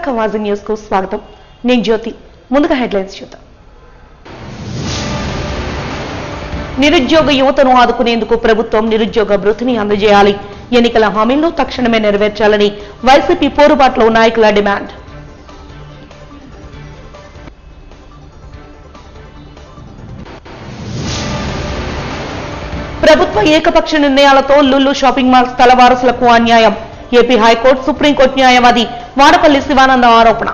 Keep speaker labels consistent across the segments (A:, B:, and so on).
A: Visakha వాజీ news కు స్వాగతం. నేను జ్యోతి. ముందుగా హెడ్లైన్స్ చూద్దాం. నిరుద్యోగ యువతను ఆదుకునేందుకు ప్రభుత్వం నిరుద్యోగ భృతిని అందజేయాలి. ఎన్నికల హామీలను తక్షణమే నెరవేర్చాలని వైసీపీ పోరుబాటులో నాయకుల డిమాండ్. ప్రభుత్వ ఏకపక్ష నిర్ణయాలతో లుల్లు షాపింగ్ మాల్ స్థల వారసులకు అన్యాయం. ఏపీ హైకోర్టు సుప్రీంకోర్టు న్యాయవాది వాడపల్లి శివానంద ఆరోపణ.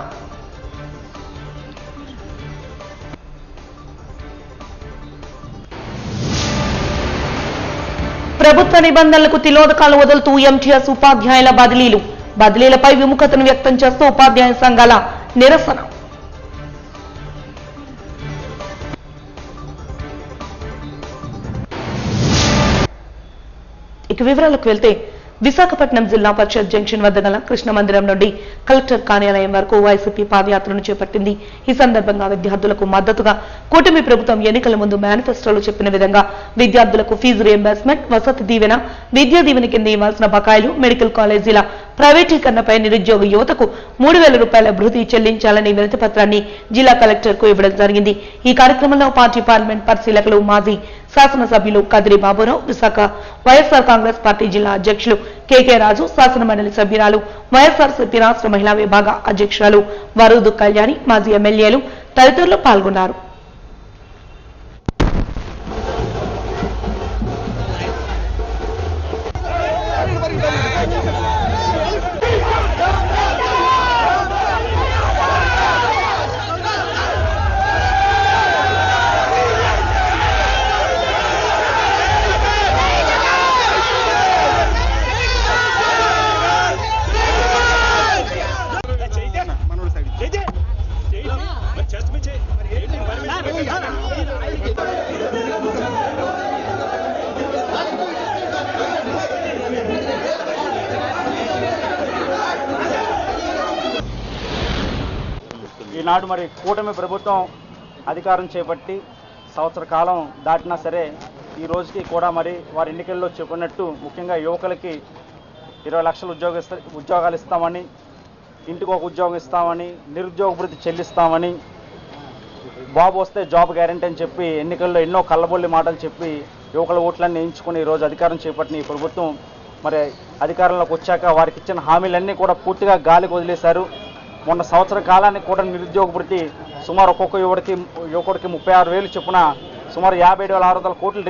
A: ప్రభుత్వ నిబంధనలకు తిలోదకాలు వదులుతూ ఎంటీఎస్ ఉపాధ్యాయుల బదిలీలపై విముఖతను వ్యక్తం చేస్తూ ఉపాధ్యాయ సంఘాల నిరసన. ఇక వివరాలకు వెళ్తే విశాఖపట్నం జిల్లా పరిషత్ జంక్షన్ వద్ద గల కృష్ణ మందిరం నుండి కలెక్టర్ కార్యాలయం వరకు వైసీపీ పాదయాత్రను చేపట్టింది. ఈ సందర్భంగా విద్యార్థులకు మద్దతుగా కూటమి ప్రభుత్వం ఎన్నికల ముందు మేనిఫెస్టోలో చెప్పిన విధంగా విద్యార్థులకు ఫీజు రియంబర్స్మెంట్, వసతి దీవెన, విద్యా దీవెన కింద ఇవ్వాల్సిన బకాయిలు, మెడికల్ కాలేజీల ప్రైవేటీకరణపై నిరుద్యోగ యువతకు 3,000 రూపాయల భృతి చెల్లించాలని వినతి పత్రాన్ని జిల్లా కలెక్టర్ కు ఇవ్వడం జరిగింది. ఈ కార్యక్రమంలో పార్టీ పార్లమెంట్ పరిశీలకులు మాజీ శాసనసభ్యులు కదిరి బాబురావు, విశాఖ వైఎస్ఆర్ కాంగ్రెస్ పార్టీ జిల్లా అధ్యక్షులు కేకే రాజు, శాసనమండలి సభ్యురాలు, వైఎస్ఆర్సీపీ రాష్ట్ర మహిళా విభాగ అధ్యక్షురాలు వరూదు కళ్యాణి, మాజీ ఎమ్మెల్యేలు తదితరులు పాల్గొన్నారు.
B: ఈనాడు మరి కూటమి ప్రభుత్వం అధికారం చేపట్టి సంవత్సర కాలం దాటినా సరే ఈ రోజుకి కూడా మరి వారి ఎన్నికల్లో చెప్పినట్టు ముఖ్యంగా యువకులకి 20 లక్షల ఉద్యోగాలు ఇస్తామని, ఇంటికి ఒక ఉద్యోగం ఇస్తామని, నిరుద్యోగ భృతి చెల్లిస్తామని, బాబు వస్తే జాబ్ గ్యారంటీ అని చెప్పి ఎన్నికల్లో ఎన్నో కళ్ళబొల్లి మాటలు చెప్పి యువకుల ఓట్లన్నీ వేయించుకుని ఈరోజు అధికారం చేపట్టిన ఈ ప్రభుత్వం మరి అధికారంలోకి వచ్చాక వారికి ఇచ్చిన హామీలన్నీ కూడా పూర్తిగా గాలికి వదిలేశారు. మొన్న సంవత్సర కాలానికి కూడా నిరుద్యోగ భృతి సుమారు ఒక్కొక్క యువకుడికి 36,000 చొప్పున సుమారు 57,600 కోట్లు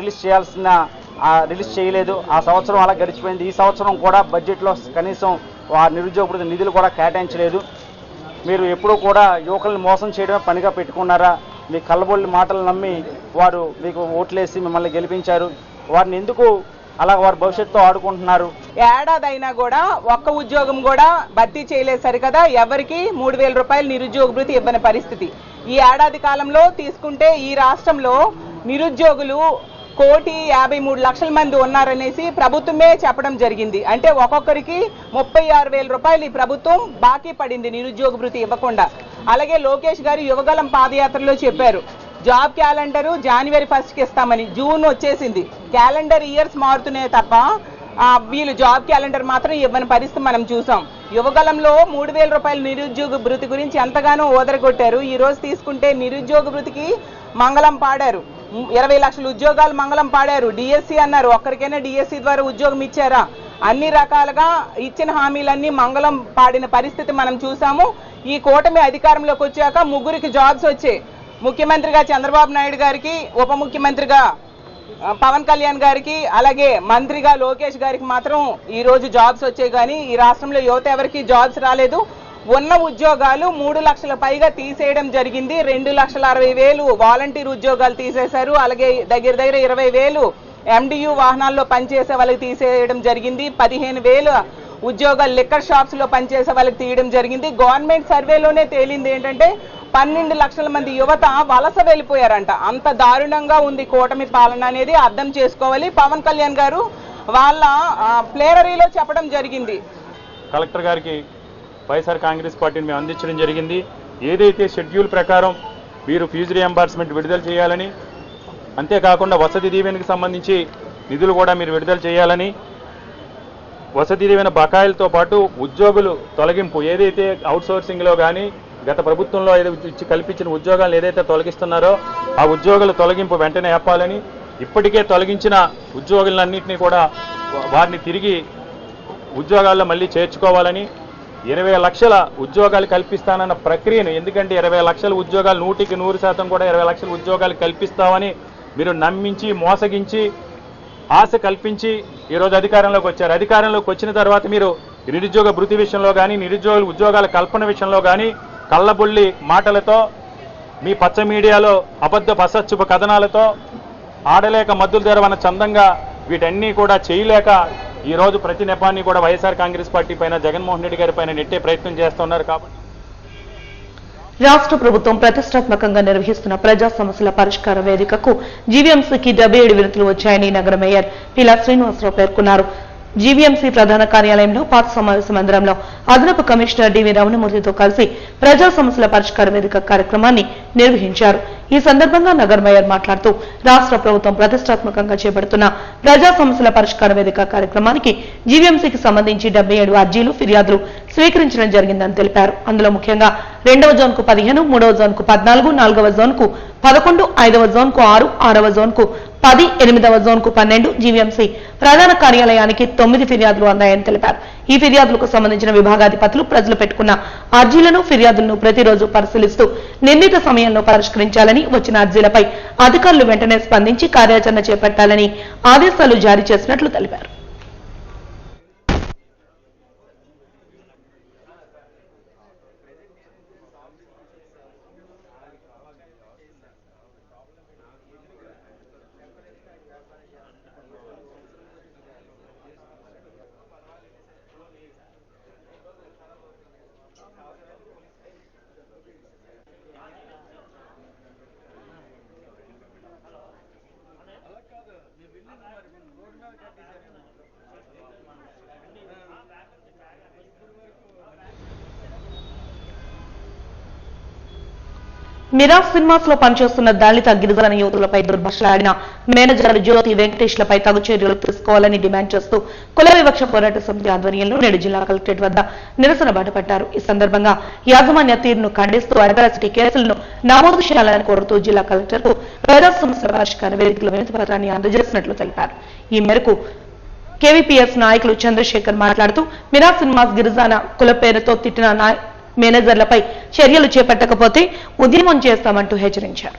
B: రిలీజ్ చేయలేదు. ఆ సంవత్సరం అలా గడిచిపోయింది. ఈ సంవత్సరం కూడా బడ్జెట్లో కనీసం ఆ నిరుద్యోగ భృతి నిధులు కూడా కేటాయించలేదు. మీరు ఎప్పుడూ కూడా యువకులను మోసం చేయడమే పనిగా పెట్టుకున్నారా? మీ కళ్ళబొల్లి మాటలు నమ్మి వారు మీకు ఓట్లేసి మిమ్మల్ని గెలిపించారు. వారిని ఎందుకు అలా వారి భవిష్యత్తుతో ఆడుకుంటున్నారు?
C: ఏడాదైనా కూడా ఒక్క ఉద్యోగం కూడా భర్తీ చేయలేదు సరికదా, ఎవరికి 3,000 రూపాయలు నిరుద్యోగ భృతి ఇవ్వని పరిస్థితి. ఈ ఏడాది కాలంలో తీసుకుంటే ఈ రాష్ట్రంలో నిరుద్యోగులు 1,53,00,000 మంది ఉన్నారనేసి ప్రభుత్వమే చెప్పడం జరిగింది. అంటే ఒక్కొక్కరికి 36,000 రూపాయలు ఈ ప్రభుత్వం బాకీ పడింది నిరుద్యోగ భృతి ఇవ్వకుండా. అలాగే లోకేష్ గారు యువగలం పాదయాత్రలో చెప్పారు జాబ్ క్యాలెండరు January 1st ఇస్తామని. జూన్ వచ్చేసింది, క్యాలెండర్ ఇయర్స్ మారుతున్నాయి తప్ప వీళ్ళు జాబ్ క్యాలెండర్ మాత్రం ఇవ్వని పరిస్థితి మనం చూసాం. యువగలంలో 3,000 రూపాయల నిరుద్యోగ భృతి గురించి ఎంతగానో ఓదరగొట్టారు. ఈ రోజు తీసుకుంటే నిరుద్యోగ భృతికి మంగళం పాడారు, 20 లక్షల ఉద్యోగాలు మంగళం పాడారు. డిఎస్సి అన్నారు, ఒక్కరికైనా డిఎస్సి ద్వారా ఉద్యోగం ఇచ్చారా? అన్ని రకాలుగా ఇచ్చిన హామీలన్నీ మంగళం పాడిన పరిస్థితి మనం చూసాము. ఈ కూటమి అధికారంలోకి వచ్చాక 3 జాబ్స్ వచ్చాయి. ముఖ్యమంత్రిగా చంద్రబాబు నాయుడు గారికి, ఉప ముఖ్యమంత్రిగా పవన్ కళ్యాణ్ గారికి, అలాగే మంత్రిగా లోకేష్ గారికి మాత్రం ఈ రోజు జాబ్స్ వచ్చాయి. కానీ ఈ రాష్ట్రంలో యువత ఎవరికి జాబ్స్ రాలేదు. ఉన్న ఉద్యోగాలు 3 లక్షల పైగా తీసేయడం జరిగింది. 2,60,000 వాలంటీర్ ఉద్యోగాలు తీసేశారు. అలాగే దగ్గర 20,000 MDU వాహనాల్లో పనిచేసే వాళ్ళకి తీసేయడం జరిగింది. 15,000 ఉద్యోగాలు లిక్కర్ షాప్స్ లో పనిచేసే వాళ్ళకి తీయడం జరిగింది. గవర్నమెంట్ సర్వేలోనే తేలింది ఏంటంటే 12 లక్షల మంది యువత వలస వెళ్ళిపోయారంట. అంత దారుణంగా ఉంది కూటమి పాలన అనేది అర్థం చేసుకోవాలి. పవన్ కళ్యాణ్ గారు వాళ్ళ ప్లేనరీలో చెప్పడం జరిగింది.
D: కలెక్టర్ గారికి వైఎస్ఆర్ కాంగ్రెస్ పార్టీని మేము అందించడం జరిగింది. ఏదైతే షెడ్యూల్ ప్రకారం మీరు ఫీజు రియంబర్స్మెంట్ విడుదల చేయాలని, అంతేకాకుండా వసతి దీవెనకి సంబంధించి నిధులు కూడా మీరు విడుదల చేయాలని, వసతి దీవెన బకాయిలతో పాటు ఉద్యోగులు తొలగింపు ఏదైతే అవుట్సోర్సింగ్లో కానీ గత ప్రభుత్వంలో ఇచ్చి కల్పించిన ఉద్యోగాలను ఏదైతే తొలగిస్తున్నారో ఆ ఉద్యోగుల తొలగింపు వెంటనే ఆపాలని, ఇప్పటికే తొలగించిన ఉద్యోగులన్నింటినీ కూడా వారిని తిరిగి ఉద్యోగాల్లో మళ్ళీ చేర్చుకోవాలని, 20 లక్షల ఉద్యోగాలు కల్పిస్తానన్న ప్రక్రియను, ఎందుకంటే 20 లక్షల ఉద్యోగాలు 100% కూడా 20 లక్షల ఉద్యోగాలు కల్పిస్తామని మీరు నమ్మించి మోసగించి ఆశ కల్పించి ఈరోజు అధికారంలోకి వచ్చారు. అధికారంలోకి వచ్చిన తర్వాత మీరు నిరుద్యోగ భృతి విషయంలో కానీ నిరుద్యోగుల ఉద్యోగాల కల్పన విషయంలో కానీ కళ్ళబొల్లి మాటలతో మీ పచ్చ మీడియాలో అబద్ధపు అసత్యపు కథనాలతో ఆడలేక మద్దులు తెరవన్న చందంగా వీటన్నీ కూడా చేయలేక ఈరోజు ప్రతి నెపాన్ని కూడా వైఎస్ఆర్ కాంగ్రెస్ పార్టీ పైన జగన్మోహన్ రెడ్డి గారి పైన నెట్టే ప్రయత్నం చేస్తున్నారు. కాబట్టి
A: రాష్ట్ర ప్రభుత్వం ప్రతిష్టాత్మకంగా నిర్వహిస్తున్న ప్రజా సమస్యల పరిష్కార వేదికకు జీవీఎంసీకి 77 వినతులు వచ్చాయని నగర మేయర్ పిలా శ్రీనివాసరావు పేర్కొన్నారు. జీవీఎంసీ ప్రధాన కార్యాలయంలో పాత సమావేశ మందిరంలో అదనపు కమిషనర్ డివి రమణమూర్తితో కలిసి ప్రజా సమస్యల పరిష్కార వేదిక కార్యక్రమాన్ని నిర్వహించారు. ఈ సందర్భంగా నగర్ మేయర్ మాట్లాడుతూ రాష్ట్ర ప్రభుత్వం ప్రతిష్టాత్మకంగా చేపడుతున్న ప్రజా సమస్యల పరిష్కార వేదిక కార్యక్రమానికి జీవీఎంసీకి సంబంధించి 77 అర్జీలు ఫిర్యాదులు స్వీకరించడం జరిగిందని తెలిపారు. అందులో ముఖ్యంగా 2వ జోన్కు 15, 3వ జోన్కు 14, 4వ జోన్కు 11, 5వ జోన్కు 6, 6వ జోన్కు 10, 8వ జోన్కు 12, జీవీఎంసీ ప్రధాన కార్యాలయానికి 9 ఫిర్యాదులు అందాయని తెలిపారు. ఈ ఫిర్యాదులకు సంబంధించిన విభాగాధిపతులు ప్రజలు పెట్టుకున్న అర్జీలను ఫిర్యాదులను ప్రతిరోజు పరిశీలిస్తూ నిర్ణీత సమయంలో పరిష్కరించాలని, వచ్చిన అర్జీలపై అధికారులు వెంటనే స్పందించి కార్యాచరణ చేపట్టాలని ఆదేశాలు జారీ చేసినట్లు తెలిపారు. మిరాజ్ సినిమాస్ లో పనిచేస్తున్న దళిత గిరిజన యువతులపై దుర్భాషలాడిన మేనేజర్ జ్యోతి వెంకటేష్లపై తగు చర్యలు తీసుకోవాలని డిమాండ్ చేస్తూ కుల వివక్ష పోరాట సమితి ఆధ్వర్యంలో నేడు జిల్లా కలెక్టరేట్ వద్ద నిరసన బాటపట్టారు. ఈ సందర్భంగా యాజమాన్య తీరును ఖండిస్తూ అట్రాసిటీ కేసులను నమోదు చేయాలని కోరుతూ జిల్లా కలెక్టర్ కు ప్రజా సమస్యల పరిష్కార వేదికలో వినతి పత్రాన్ని అందజేసినట్లు తెలిపారు. ఈ మేరకు కేవీపీఎస్ నాయకులు చంద్రశేఖర్ మాట్లాడుతూ మిరాజ్ సినిమాస్ గిరిజన కుల పేరుతో తిట్టిన మేనేజర్లపై చర్యలు చేపట్టకపోతే ఉద్యమం చేస్తామంటూ హెచ్చరించారు.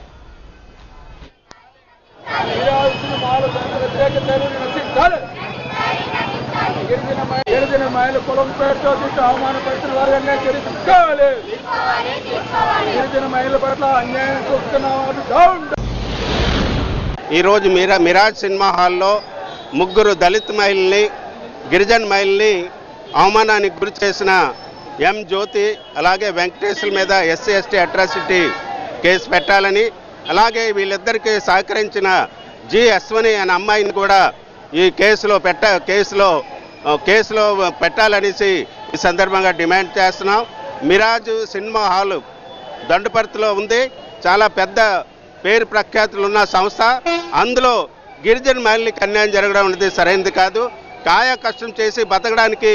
E: ఈరోజు మిరాజ్ సినిమా హాల్లో 3 దళిత్ మహిళల్ని గిరిజన మహిళల్ని అవమానానికి గురి చేసిన ఎం జ్యోతి అలాగే వెంకటేశ్వర మీద ఎస్సీ ఎస్టీ అట్రాసిటీ కేసు పెట్టాలని, అలాగే వీళ్ళిద్దరికీ సహకరించిన జి అశ్వని అనే అమ్మాయిని కూడా ఈ కేసులో పెట్టాలనేసి ఈ సందర్భంగా డిమాండ్ చేస్తున్నాం. మిరాజ్ సినిమా హాలు దండుపర్తిలో ఉంది. చాలా పెద్ద పేరు ప్రఖ్యాతులు ఉన్న సంస్థ. అందులో గిరిజన మహిళలకు అన్యాయం జరగడం అనేది సరైనది కాదు. కాయ కష్టం చేసి బతకడానికి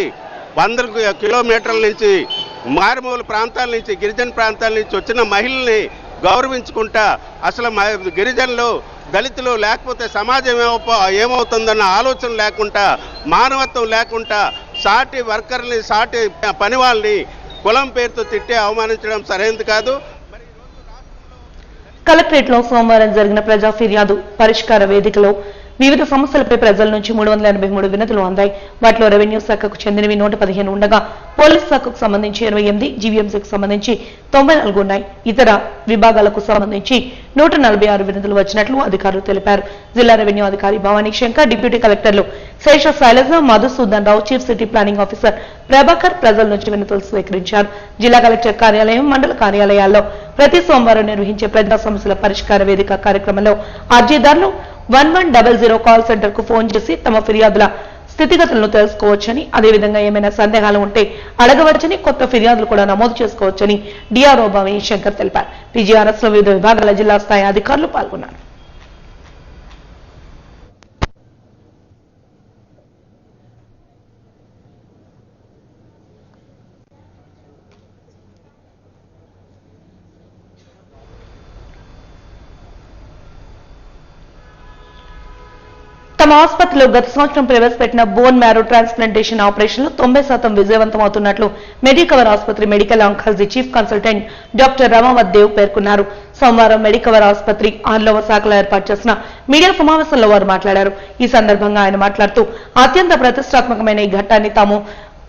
E: 100 కిలోమీటర్ల నుంచి మారుమూల ప్రాంతాల నుంచి గిరిజన ప్రాంతాల నుంచి వచ్చిన మహిళల్ని గౌరవించుకుంటా అసలు గిరిజనులు దళితులు లేకపోతే సమాజం ఏమవుతుందన్న ఆలోచన లేకుండా, మానవత్వం లేకుండా సాటి వర్కర్ని సాటి పని వాళ్ళని కులం పేరుతో తిట్టి అవమానించడం సరైనది కాదు.
A: కలెక్టరేట్ లో సోమవారం జరిగిన ప్రజా ఫిర్యాదు పరిష్కార వేదికలో వివిధ సమస్యలపై ప్రజల నుంచి 383 వినతులు అందాయి. వాటిలో రెవెన్యూ శాఖకు చెందినవి 115 ఉండగా పోలీస్ శాఖకు సంబంధించి 28, జీవీఎంసీకి సంబంధించి 94 ఉన్నాయి. ఇతర విభాగాలకు సంబంధించి 146 వినతులు వచ్చినట్లు అధికారులు తెలిపారు. జిల్లా రెవెన్యూ అధికారి భవానీ శంకర్, డిప్యూటీ కలెక్టర్లు Sesha Sailaja, Madhusudan Rao, chief city planning officer Prabhakar ప్రజల నుంచి వినతులు స్వీకరించారు. జిల్లా కలెక్టర్ కార్యాలయం, మండల కార్యాలయాల్లో ప్రతి సోమవారం నిర్వహించే ప్రజా సమస్యల పరిష్కార వేదిక కార్యక్రమంలో అర్జీదారులు 1100 కాల్ సెంటర్ కు ఫోన్ చేసి తమ ఫిర్యాదుల స్థితిగతులను తెలుసుకోవచ్చని, అదేవిధంగా ఏమైనా సందేహాలు ఉంటే అడగవచ్చని, కొత్త ఫిర్యాదులు కూడా నమోదు చేసుకోవచ్చని డిఆర్ఓ భవానీ శంకర్ తెలిపారు. పీజీఆర్ఎస్ లో వివిధ విభాగాల జిల్లా స్థాయి అధికారులు పాల్గొన్నారు. తమ ఆసుపత్రిలో గత సంవత్సరం ప్రవేశపెట్టిన బోన్ మ్యారో ట్రాన్స్ప్లాంటేషన్ ఆపరేషన్లు 90% విజయవంతమవుతున్నట్లు మెడికవర్ ఆసుపత్రి medical oncology chief consultant doctor Ramavath Dev పేర్కొన్నారు. సోమవారం మెడికవర్ ఆసుపత్రి 6వ శాఖలో ఏర్పాటు చేసిన మీడియా సమావేశంలో వారు మాట్లాడారు. ఈ సందర్భంగా ఆయన మాట్లాడుతూ అత్యంత ప్రతిష్టాత్మకమైన ఈ ఘట్టాన్ని తాము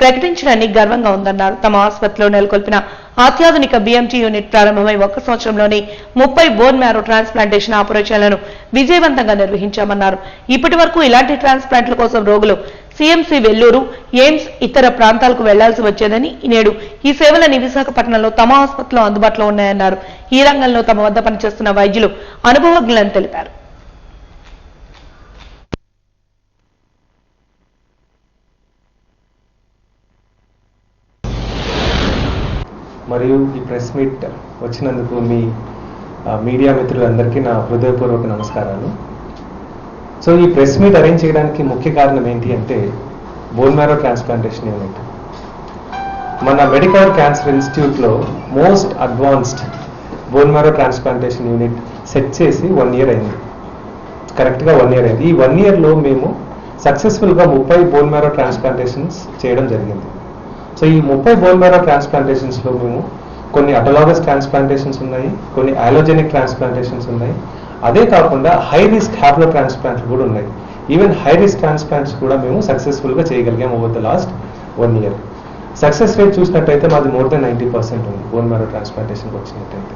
A: ప్రకటించడానికి గర్వంగా ఉందన్నారు. తమ ఆసుపత్రిలో నెలకొల్పిన అత్యాధునిక బీఎంటీ యూనిట్ ప్రారంభమై 1 సంవత్సరంలోనే 30 బోన్ మ్యారో ట్రాన్స్ప్లాంటేషన్ ఆపరేషన్లను విజయవంతంగా నిర్వహించామన్నారు. ఇప్పటి వరకు ఇలాంటి ట్రాన్స్ప్లాంట్ల కోసం రోగులు సీఎంసీ వెల్లూరు, ఎయిమ్స్ ఇతర ప్రాంతాలకు వెళ్లాల్సి వచ్చేదని, నేడు ఈ సేవలని విశాఖపట్నంలో తమ ఆసుపత్రిలో అందుబాటులో ఉన్నాయన్నారు. ఈ రంగంలో తమ వద్ద పనిచేస్తున్న వైద్యులు అనుభవజ్ఞులని తెలిపారు.
F: మరియు ఈ ప్రెస్ మీట్ వచ్చినందుకు మీ మీడియా మిత్రులందరికీ నా హృదయపూర్వక నమస్కారాలు. సో ఈ ప్రెస్ మీట్ అరేంజ్ చేయడానికి ముఖ్య కారణం ఏంటి అంటే బోన్ మ్యారో ట్రాన్స్ప్లాంటేషన్ యూనిట్. మన మెడికవర్ క్యాన్సర్ ఇన్స్టిట్యూట్లో most advanced bone marrow transplantation unit set చేసి 1 year అయింది. కరెక్ట్గా 1 year అయింది. ఈ 1 yearలో మేము సక్సెస్ఫుల్గా 30 బోన్ మ్యారో ట్రాన్స్ప్లాంటేషన్స్ చేయడం జరిగింది. సో ఈ 30 బోన్ మ్యారో ట్రాన్స్ప్లాంటేషన్స్లో మేము కొన్ని అటోలాగస్ ట్రాన్స్ప్లాంటేషన్స్ ఉన్నాయి, కొన్ని ఆలోజెనిక్ ట్రాన్స్ప్లాంటేషన్స్ ఉన్నాయి. అదే కాకుండా హై రిస్క్ హ్యాప్లో ట్రాన్స్ప్లాంట్లు కూడా ఉన్నాయి. ఈవెన్ హై రిస్క్ ట్రాన్స్ప్లాంట్స్ కూడా మేము సక్సెస్ఫుల్గా చేయగలిగాం over the last 1 year. Success rate చూసినట్టయితే మాది మోర్ దెన్ 90% ఉంది బోన్ మ్యారో ట్రాన్స్ప్లాంటేషన్కి వచ్చినట్టయితే.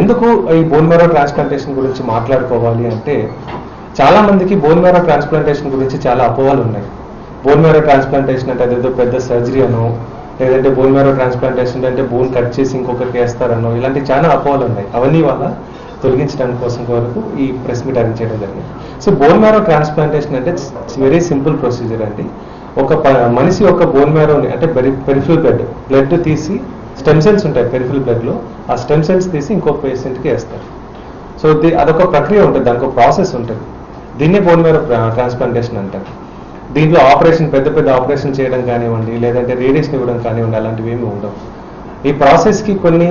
F: ఎందుకు ఈ బోన్ మ్యారో ట్రాన్స్ప్లాంటేషన్ గురించి మాట్లాడుకోవాలి అంటే చాలా మందికి బోన్ మ్యారో ట్రాన్స్ప్లాంటేషన్ గురించి చాలా అపోహలు ఉన్నాయి. బోన్ మ్యారో ట్రాన్స్ప్లాంటేషన్ అంటే అదేదో పెద్ద సర్జరీ అనో, లేదంటే బోన్ మ్యారో ట్రాన్స్ప్లాంటేషన్ అంటే బోన్ కట్ చేసి ఇంకొకరికి వేస్తారనో, ఇలాంటి చాలా అపోహలు ఉన్నాయి. అవన్నీ వల్ల తొలగించడానికి కోసం వరకు ఈ ప్రెస్ మీట్ అరేంజ్ చేయడం జరిగింది. సో బోన్ మ్యారో ట్రాన్స్ప్లాంటేషన్ అంటే ఇట్స్ వెరీ సింపుల్ ప్రొసీజర్ అండి. ఒక మనిషి యొక్క బోన్ మ్యారోని అంటే పెరిఫరల్ బ్లడ్ తీసి స్టెమ్ సెల్స్ ఉంటాయి పెరిఫరల్ బ్లడ్లో, ఆ స్టెమ్ సెల్స్ తీసి ఇంకొక పేషెంట్కి వేస్తారు. సో అదొక ప్రక్రియ ఉంటుంది, దానికి ఒక ప్రాసెస్ ఉంటుంది. దీన్నే బోన్ మ్యారో ట్రాన్స్ప్లాంటేషన్ అంటారు. దీంట్లో ఆపరేషన్ పెద్ద ఆపరేషన్ చేయడం కానివ్వండి, లేదంటే రేడియేషన్ ఇవ్వడం కానివ్వండి, అలాంటివి ఏమి ఉండవు. ఈ ప్రాసెస్కి కొన్ని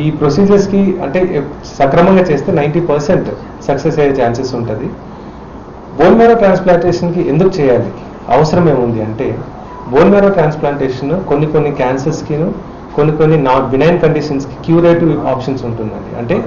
F: ఈ ప్రొసీజర్స్కి అంటే సక్రమంగా చేస్తే 90% సక్సెస్ అయ్యే ఛాన్సెస్ ఉంటుంది. బోన్ మ్యారో ట్రాన్స్ప్లాంటేషన్కి ఎందుకు చేయాలి, అవసరం ఏముంది అంటే బోన్ మ్యారో ట్రాన్స్ప్లాంటేషన్ కొన్ని క్యాన్సర్స్కి, కొన్ని బినైన్ కండిషన్స్కి క్యూరేటివ్ ఆప్షన్స్ ఉంటుందండి. అంటే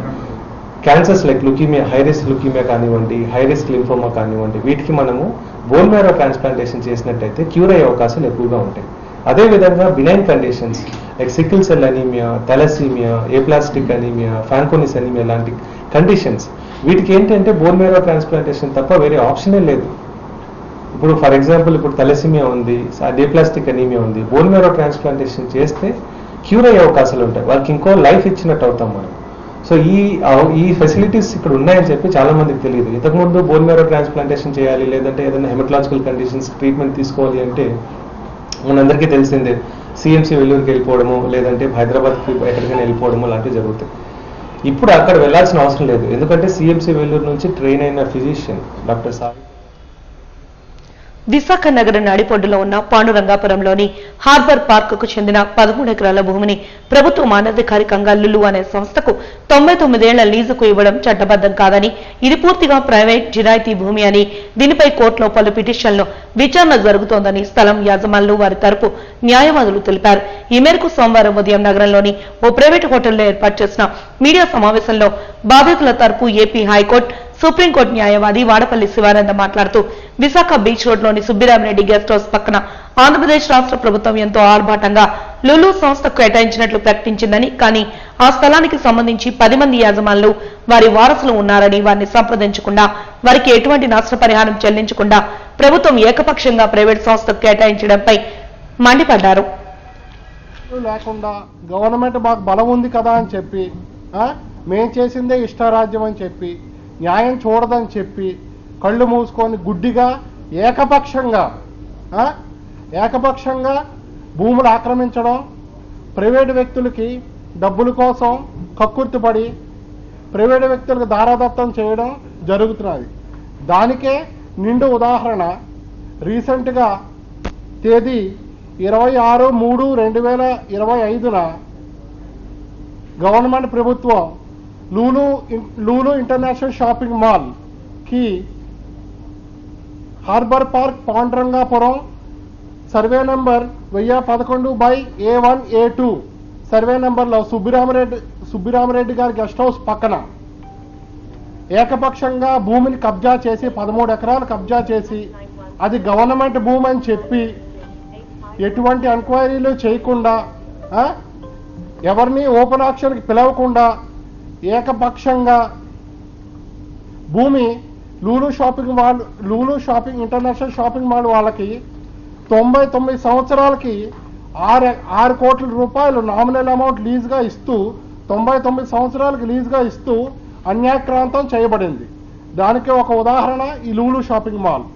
F: cancers like leukaemia, high risk leukaemia కానివ్వండి, హై రిస్క్ లింఫోమా కానివ్వండి, వీటికి మనము బోన్ మ్యారో ట్రాన్స్ప్లాంటేషన్ చేసినట్టయితే క్యూర్ అయ్యే అవకాశాలు ఎక్కువగా ఉంటాయి. అదేవిధంగా benign conditions like sickle cell anaemia, thalassaemia, aplastic anaemia, Fanconi's anaemia లాంటి కండిషన్స్, వీటికి ఏంటంటే బోన్ మ్యారో ట్రాన్స్ప్లాంటేషన్ తప్ప వేరే ఆప్షనే లేదు. ఇప్పుడు ఫర్ ఎగ్జాంపుల్ ఇప్పుడు థాలసీమియా ఉంది, ఏప్లాస్టిక్ అనీమియా ఉంది, బోన్ మ్యారో ట్రాన్స్ప్లాంటేషన్ చేస్తే క్యూర్ అయ్యే అవకాశాలు ఉంటాయి. వాళ్ళకి ఇంకో లైఫ్ ఇచ్చినట్టు అవుతాం మనం. సో ఈ ఫెసిలిటీస్ ఇక్కడ ఉన్నాయని చెప్పి చాలా మందికి తెలియదు. ఇంతకుముందు బోన్ మ్యారో ట్రాన్స్ప్లాంటేషన్ చేయాలి, లేదంటే ఏదైనా హెమటలాజికల్ కండిషన్స్ ట్రీట్మెంట్ తీసుకోవాలి అంటే మనందరికీ తెలిసిందే సిఎంసీ వెల్లూరుకి వెళ్ళిపోవడము, లేదంటే హైదరాబాద్కి ఎక్కడికైనా వెళ్ళిపోవడము లాంటివి జరుగుతాయి. ఇప్పుడు అక్కడ వెళ్లాల్సిన అవసరం లేదు, ఎందుకంటే సిఎంసీ వెల్లూరు నుంచి ట్రైన్ అయిన ఫిజిషియన్ డాక్టర్ సాయి
A: విశాఖ నగర నడిపొడ్డులో ఉన్న పాండురంగాపురంలోని హార్బర్ పార్క్ కు చెందిన 13 ఎకరాల భూమిని ప్రభుత్వ మానవాధికారికంగా లులు అనే సంస్థకు 99 ఏళ్ల లీజుకు ఇవ్వడం చట్టబద్ధం కాదని, ఇది పూర్తిగా ప్రైవేట్ జిరాయితీ భూమి అని, దీనిపై కోర్టులో పలు పిటిషన్లు విచారణ జరుగుతోందని స్థలం యాజమానులు వారి తరపు న్యాయవాదులు తెలిపారు. ఈ మేరకు సోమవారం ఉదయం నగరంలోని ఓ ప్రైవేటు హోటల్లో ఏర్పాటు చేసిన మీడియా సమావేశంలో బాధితుల తరపు ఏపీ హైకోర్టు, సుప్రీంకోర్టు న్యాయవాది వాడపల్లి శివానంద మాట్లాడుతూ విశాఖ బీచ్ రోడ్లోని సుబ్బిరామిరెడ్డి గెస్ట్ హౌస్ పక్కన ఆంధ్రప్రదేశ్ రాష్ట్ర ప్రభుత్వం ఎంతో ఆర్భాటంగా లులు సంస్థకు కేటాయించినట్లు ప్రకటించిందని, కానీ ఆ స్థలానికి సంబంధించి 10 మంది యాజమానులు వారి వారసులు ఉన్నారని, వారిని సంప్రదించకుండా వారికి ఎటువంటి నష్టపరిహారం చెల్లించకుండా ప్రభుత్వం ఏకపక్షంగా ప్రైవేట్ సంస్థకు కేటాయించడంపై మండిపడ్డారు.
G: లేకుండా గవర్నమెంట్ మాకు బలం ఉంది కదా అని చెప్పి, మేం చేసిందే ఇష్టారాజ్యం అని చెప్పి, న్యాయం చూడదని చెప్పి కళ్ళు మూసుకొని గుడ్డిగా ఏకపక్షంగా భూములు ఆక్రమించడం, ప్రైవేటు వ్యక్తులకి డబ్బుల కోసం కక్కుర్తిపడి ప్రైవేటు వ్యక్తులకు దారాదత్తం చేయడం జరుగుతున్నది. దానికే నిండు ఉదాహరణ రీసెంట్గా తేదీ 26/3/2025న గవర్నమెంట్ ప్రభుత్వం లూలు ఇంటర్నేషనల్ షాపింగ్ మాల్కి harbour park Pandurangapuram survey number 1011/A1A2 survey నంబర్లో సుబ్బిరామరెడ్డి గారి గెస్ట్ హౌస్ పక్కన ఏకపక్షంగా భూమిని కబ్జా చేసి 13 ఎకరాలు కబ్జా చేసి అది గవర్నమెంట్ భూమి అని చెప్పి ఎటువంటి ఎంక్వైరీలు చేయకుండా ఎవరిని ఓపెన్ ఆక్షన్కి పిలవకుండా ఏకపక్షంగా భూమి Lulu shopping international shopping mall వాళ్ళకి 99 సంవత్సరాలకి 6 కోట్ల రూపాయలు నామినల్ అమౌంట్ లీజ్గా ఇస్తూ 99 సంవత్సరాలకి లీజ్గా ఇస్తూ అన్యాక్రాంతం చేయబడింది. దానికి ఒక ఉదాహరణ ఈ లూలు షాపింగ్ మాల్.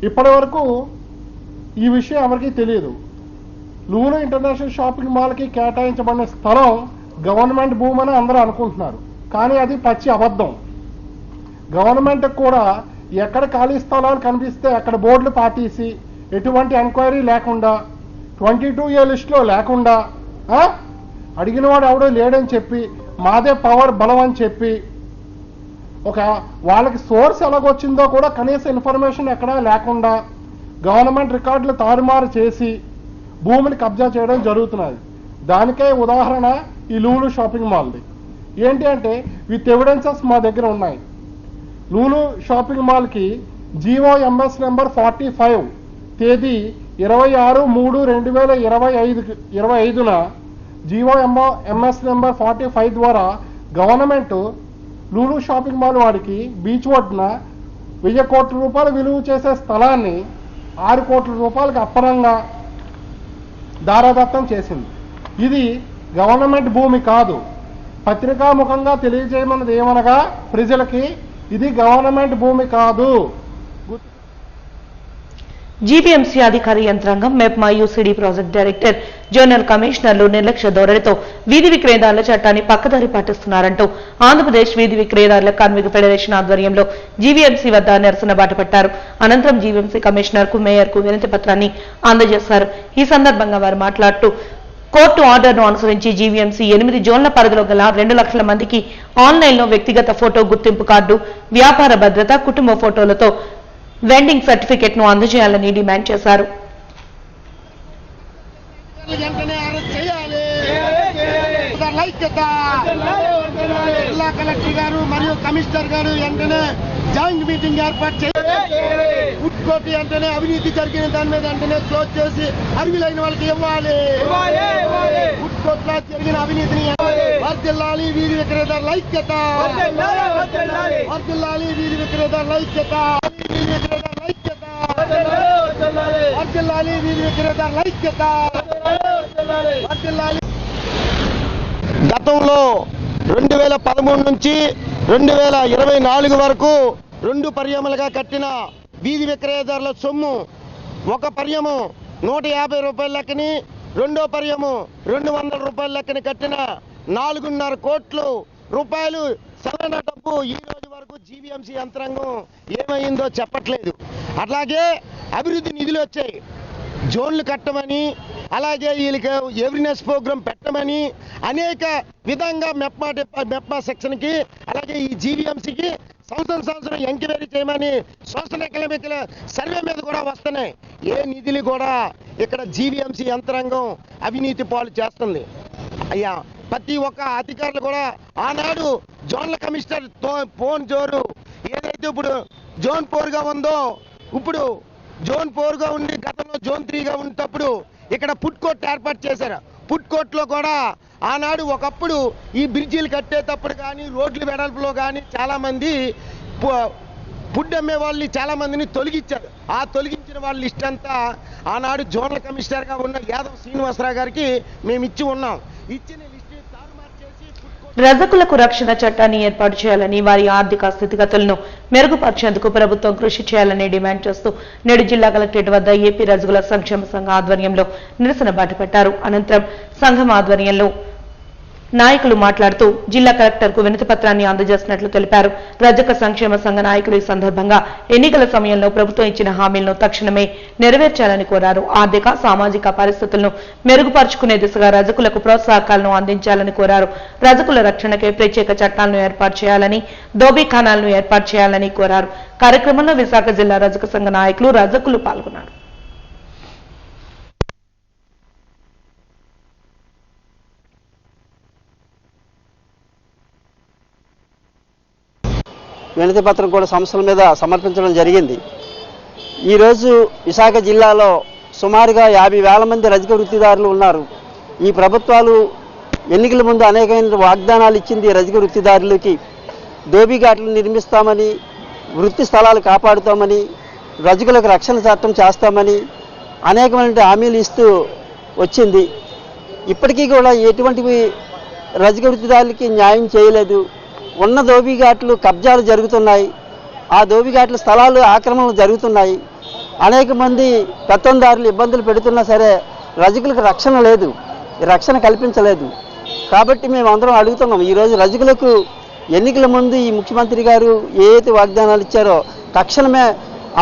G: ఇప్పటి వరకు ఈ విషయం ఎవరికీ తెలియదు. లూలు ఇంటర్నేషనల్ షాపింగ్ మాల్కి కేటాయించబడిన స్థలం గవర్నమెంట్ భూమి అని అందరూ అనుకుంటున్నారు, కానీ అది పచ్చి అబద్ధం. గవర్నమెంట్ కూడా ఎక్కడ ఖాళీ స్థలాలు కనిపిస్తే అక్కడ బోర్డులు పాటేసి ఎటువంటి ఎంక్వైరీ లేకుండా 22A లిస్టులో లేకుండా అడిగిన వాడు ఎవడో లేడని చెప్పి మాదే పవర్ బలం అని చెప్పి వాళ్ళకి సోర్స్ ఎలాగొచ్చిందో కూడా కనీస ఇన్ఫర్మేషన్ ఎక్కడా లేకుండా గవర్నమెంట్ రికార్డులు తారుమారు చేసి భూమిని కబ్జా చేయడం జరుగుతున్నది. దానికే ఉదాహరణ ఈ లూలు షాపింగ్ మాల్ది. ఏంటి అంటే విత్ ఎవిడెన్సెస్ మా దగ్గర ఉన్నాయి. లూలు షాపింగ్ మాల్కి GOMS నెంబర్ 45 తేదీ 26/3/2025న GOMS నెంబర్ 45 ద్వారా గవర్నమెంట్ లూలు షాపింగ్ మాల్ వాడికి బీచ్ ఒడ్డున 1000 కోట్ల రూపాయలు విలువ చేసే స్థలాన్ని 6 కోట్ల రూపాయలకు అప్పనంగా దారాదత్తం చేసింది. ఇది గవర్నమెంట్ భూమి కాదు. పత్రికాముఖంగా తెలియజేయమన్నది ఏమనగా ప్రజలకి ఇది గవర్నమెంట్ భూమి కాదు.
A: జీవీఎంసీ అధికారి యంత్రాంగం MEPMA UCD project director zonal కమిషనర్లు నిర్లక్ష్య ధోరణితో వీధి విక్రయదారుల చట్టాన్ని పక్కదారి పట్టిస్తున్నారంటూ ఆంధ్రప్రదేశ్ వీధి విక్రయదారుల కార్మిక ఫెడరేషన్ ఆధ్వర్యంలో జీవీఎంసీ వద్ద నిరసన బాటపట్టారు. అనంతరం జీవీఎంసీ కమిషనర్ కు మేయర్ కు వినతి పత్రాన్ని అందజేశారు. ఈ సందర్భంగా వారు మాట్లాడుతూ కోర్టు ఆర్డర్ను అనుసరించి జీవీఎంసీ 8 జోన్ల పరిధిలో గల 2 లక్షల మందికి ఆన్లైన్లో వ్యక్తిగత ఫోటో గుర్తింపు కార్డు, వ్యాపార భద్రత, కుటుంబ ఫోటోలతో వెండింగ్ సర్టిఫికెట్ ను అందజేయాలని డిమాండ్ చేశారు.
H: జిల్లా కలెక్టర్ గారు మరియు కమిషనర్ గారు వెంటనే జాయింట్ మీటింగ్ ఏర్పాటు చేయాలి. ఫుడ్ కోర్టు వెంటనే అవినీతి జరిగిన దాని మీద వెంటనే క్లోజ్ చేసి అర్హులైన వాళ్ళకి ఇవ్వాలి. ఫుడ్ కోర్టులో జరిగిన అవినీతిని వర్ధిల్లాలి. వీధి విక్రేతల ఐక్యత, వర్ధిల్లాలి. వీధి విక్రేతల ఐక్యత, వర్ధిల్లాలి. వీధి విక్రేతల ఐక్యత, వర్ధిల్లాలి. గతంలో 2013 నుంచి 2024 వరకు 2 పర్యాములుగా కట్టిన వీధి విక్రయదారుల సొమ్ము ఒక పర్యము 150 రూపాయల లెక్కని, రెండో పర్యము 200 రూపాయల లెక్కని కట్టిన 4.5 కోట్ల రూపాయలు సరైన డబ్బు ఈ రోజు వరకు జీవీఎంసీ యంత్రాంగం ఏమైందో చెప్పట్లేదు. అట్లాగే అభివృద్ధి నిధులు వచ్చాయి, జోన్లు కట్టమని, అలాగే వీళ్ళకి ఎవిడెన్స్ ప్రోగ్రాం పెట్టమని అనేక విధంగా మెప్మా సెక్షన్కి అలాగే ఈ జీవీఎంసీకి సంవత్సరం ఎంక్వైరీ చేయమని సోషల్ ఎకనామిక్ సర్వే మీద కూడా వస్తున్నాయి. ఏ నిధులు కూడా ఇక్కడ జీవీఎంసీ యంత్రాంగం అవినీతి పాలు చేస్తుంది. అయ్యా ప్రతి ఒక్క అధికారులు కూడా ఆనాడు జోన్ల కమిషనర్ ఫోన్ జోరు ఏదైతే ఇప్పుడు జోన్ 4గా ఉందో ఇప్పుడు జోన్ 4గా ఉండి గతంలో జోన్ 3గా ఉన్నప్పుడు ఇక్కడ ఫుడ్ కోర్ట్ ఏర్పాటు చేశారు. ఫుడ్ కోర్టులో కూడా ఆనాడు ఒకప్పుడు ఈ బ్రిడ్జీలు కట్టేటప్పుడు కానీ రోడ్లు వెడల్పులో కానీ చాలామంది ఫుడ్ అమ్మే వాళ్ళని చాలామందిని తొలగించారు. ఆ తొలగించిన వాళ్ళ లిస్ట్ అంతా ఆనాడు జోనల్ కమిషనర్గా ఉన్న యాదవ్ శ్రీనివాసరావు గారికి మేము ఇచ్చి ఉన్నాం. ఇచ్చిన లిస్ట్ తారుమారు చేసి
A: రజకులకు రక్షణ చట్టాన్ని ఏర్పాటు చేయాలని, వారి ఆర్థిక స్థితిగతులను మెరుగుపరిచేందుకు ప్రభుత్వం కృషి చేయాలని డిమాండ్ చేస్తూ నేడు జిల్లా కలెక్టరేట్ వద్ద ఏపీ రజకుల సంక్షేమ సంఘ ఆధ్వర్యంలో నిరసన బాటపట్టారు. అనంతరం సంఘం ఆధ్వర్యంలో నాయకులు మాట్లాడుతూ జిల్లా కలెక్టర్కు వినతి పత్రాన్ని అందజేసినట్లు తెలిపారు. రజక సంక్షేమ సంఘ నాయకులు ఈ సందర్భంగా ఎన్నికల సమయంలో ప్రభుత్వం ఇచ్చిన హామీలను తక్షణమే నెరవేర్చాలని కోరారు. ఆర్థిక సామాజిక పరిస్థితులను మెరుగుపరుచుకునే దిశగా రజకులకు ప్రోత్సాహకాలను అందించాలని కోరారు. రజకుల రక్షణకై ప్రత్యేక చట్టాలను ఏర్పాటు చేయాలని, దోబీఖానాలను ఏర్పాటు చేయాలని కోరారు. కార్యక్రమంలో విశాఖ జిల్లా రజక సంఘ నాయకులు, రజకులు పాల్గొన్నారు.
I: వినతి పత్రం కూడా సమస్యల మీద సమర్పించడం జరిగింది. ఈరోజు విశాఖ జిల్లాలో సుమారుగా 50,000 మంది రజక వృత్తిదారులు ఉన్నారు. ఈ ప్రభుత్వాలు ఎన్నికల ముందు అనేకమైన వాగ్దానాలు ఇచ్చింది రజక వృత్తిదారులకి. దోబిఘాట్లు నిర్మిస్తామని, వృత్తి స్థలాలు కాపాడుతామని, రజకులకు రక్షణ చట్టం చేస్తామని అనేకమైన హామీలు ఇస్తూ వచ్చింది. ఇప్పటికీ కూడా ఎటువంటి రజక వృత్తిదారులకి న్యాయం చేయలేదు. ఉన్న దోబిఘాట్లు కబ్జాలు జరుగుతున్నాయి. ఆ దోబిఘాట్ల స్థలాలు ఆక్రమణలు జరుగుతున్నాయి. అనేక మంది పెత్తందారులు ఇబ్బందులు పెడుతున్నా సరే రజకులకు రక్షణ లేదు, రక్షణ కల్పించలేదు. కాబట్టి మేము అందరం అడుగుతున్నాం, ఈరోజు రజకులకు ఎన్నికల ముందు ఈ ముఖ్యమంత్రి గారు ఏదైతే వాగ్దానాలు ఇచ్చారో తక్షణమే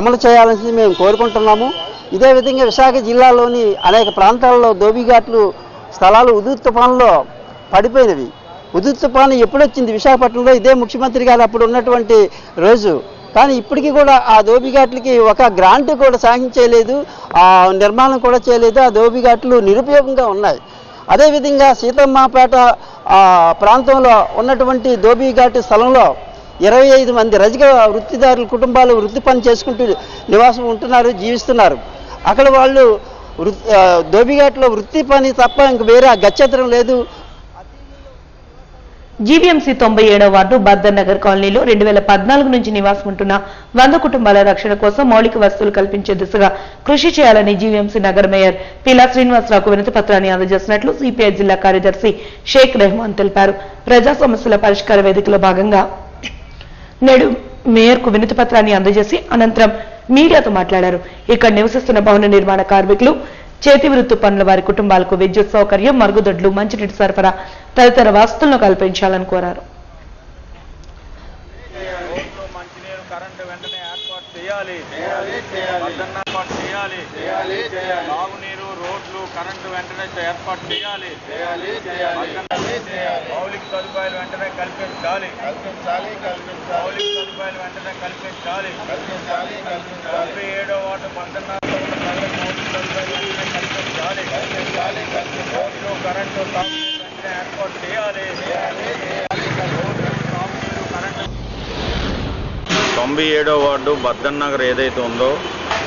I: అమలు చేయాలని మేము కోరుకుంటున్నాము. ఇదే విధంగా విశాఖ జిల్లాలోని అనేక ప్రాంతాల్లో దోబిఘాట్లు స్థలాలు ఉదూత్ తుఫాన్లో పడిపోయినవి. ఉదూత్ తుఫాను ఎప్పుడొచ్చింది విశాఖపట్నంలో, ఇదే ముఖ్యమంత్రి గారు అప్పుడు ఉన్నటువంటి రోజు. కానీ ఇప్పటికీ కూడా ఆ దోబిఘాట్లకి ఒక గ్రాంట్ కూడా సాగించలేదు, ఆ నిర్మాణం కూడా చేయలేదు. ఆ దోబిఘాట్లు నిరుపయోగంగా ఉన్నాయి. అదేవిధంగా సీతమ్మపేట ప్రాంతంలో ఉన్నటువంటి దోబిఘాట్ స్థలంలో 25 మంది రజక వృత్తిదారుల కుటుంబాలు వృత్తి పని చేసుకుంటూ నివాసం ఉంటున్నారు, జీవిస్తున్నారు. అక్కడ వాళ్ళు దోబిఘాట్లో వృత్తి పని తప్ప ఇంక వేరే గత్యంతరం లేదు.
A: జీవీఎంసీ 97వ వార్డు బద్దర్ నగర్ కాలనీలో 2014 నుంచి నివాసం ఉంటున్న 100 కుటుంబాల రక్షణ కోసం మౌలిక వసతులు కల్పించే దిశగా కృషి చేయాలని జీవీఎంసీ నగర మేయర్ పిలా శ్రీనివాసరావుకు వినతి పత్రాన్ని అందజేసినట్లు సిపిఐ జిల్లా కార్యదర్శి షేక్ రెహమాన్ తెలిపారు. ప్రజా సమస్యల పరిష్కార వేదికలో భాగంగా నేడు మేయర్కు వినతి పత్రాన్ని అందజేసి అనంతరం మీడియాతో మాట్లాడారు. ఇక్కడ నివసిస్తున్న భవన నిర్మాణ కార్మికులు, చేతి వృత్తి పనుల వారి కుటుంబాలకు విద్యుత్ సౌకర్యం, మరుగుదొడ్లు, మంచినీటి సరఫరా తదితర వసతులను కల్పించాలని కోరారు.
D: మౌలిక సదుపాయాలు వెంటనే కల్పించాలి. 77వ వార్డు మందన్నాలో ఉన్న మౌలిక సదుపాయాలు కల్పించాలి. రోడ్లు, కరెంటు, వెంటనే ఏర్పాటు చేయాలి. 97వ వార్డు బద్దన్ నగర్ ఏదైతే ఉందో,